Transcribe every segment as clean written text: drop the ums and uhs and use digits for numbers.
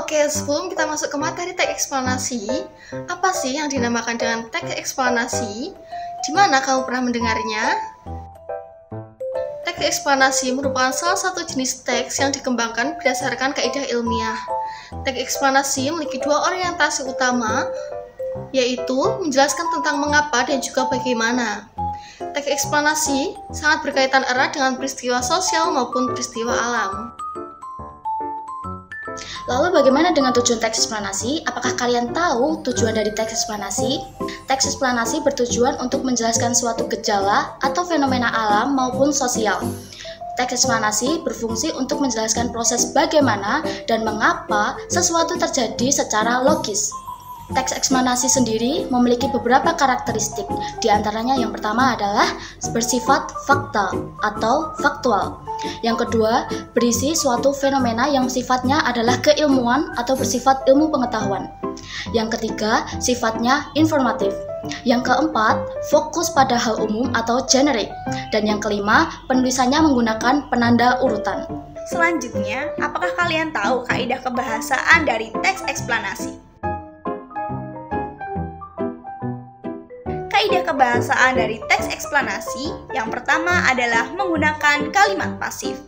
Oke, sebelum kita masuk ke materi teks eksplanasi, apa sih yang dinamakan dengan teks eksplanasi? Di mana kamu pernah mendengarnya? Teks eksplanasi merupakan salah satu jenis teks yang dikembangkan berdasarkan kaidah ilmiah. Teks eksplanasi memiliki dua orientasi utama, yaitu menjelaskan tentang mengapa dan juga bagaimana. Teks eksplanasi sangat berkaitan erat dengan peristiwa sosial maupun peristiwa alam. Lalu bagaimana dengan tujuan teks eksplanasi? Apakah kalian tahu tujuan dari teks eksplanasi? Teks eksplanasi bertujuan untuk menjelaskan suatu gejala atau fenomena alam maupun sosial. Teks eksplanasi berfungsi untuk menjelaskan proses bagaimana dan mengapa sesuatu terjadi secara logis. Teks eksplanasi sendiri memiliki beberapa karakteristik. Di antaranya yang pertama adalah bersifat fakta atau faktual. Yang kedua, berisi suatu fenomena yang sifatnya adalah keilmuan atau bersifat ilmu pengetahuan. Yang ketiga, sifatnya informatif. Yang keempat, fokus pada hal umum atau generik. Dan yang kelima, penulisannya menggunakan penanda urutan. Selanjutnya, apakah kalian tahu kaidah kebahasaan dari teks eksplanasi? Kaidah kebahasaan dari teks eksplanasi yang pertama adalah menggunakan kalimat pasif.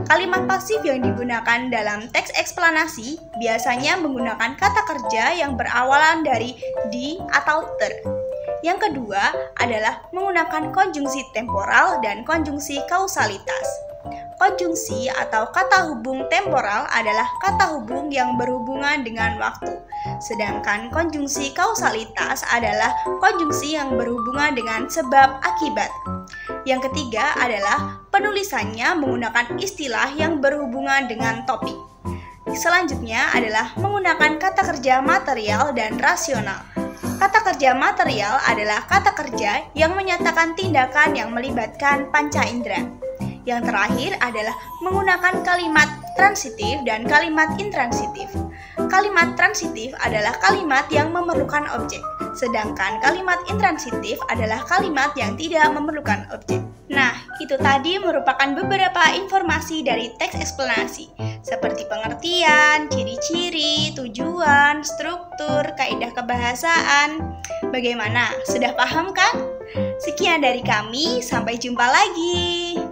Kalimat pasif yang digunakan dalam teks eksplanasi biasanya menggunakan kata kerja yang berawalan dari di atau ter. Yang kedua adalah menggunakan konjungsi temporal dan konjungsi kausalitas. Konjungsi atau kata hubung temporal adalah kata hubung yang berhubungan dengan waktu, sedangkan konjungsi kausalitas adalah konjungsi yang berhubungan dengan sebab akibat. Yang ketiga adalah penulisannya menggunakan istilah yang berhubungan dengan topik. Selanjutnya adalah menggunakan kata kerja material dan rasional. Kata kerja material adalah kata kerja yang menyatakan tindakan yang melibatkan panca indera. Yang terakhir adalah menggunakan kalimat transitif dan kalimat intransitif. Kalimat transitif adalah kalimat yang memerlukan objek, sedangkan kalimat intransitif adalah kalimat yang tidak memerlukan objek. Nah, itu tadi merupakan beberapa informasi dari teks eksplanasi, seperti pengertian, ciri-ciri, tujuan, struktur, kaidah kebahasaan. Bagaimana? Sudah paham kan? Sekian dari kami, sampai jumpa lagi.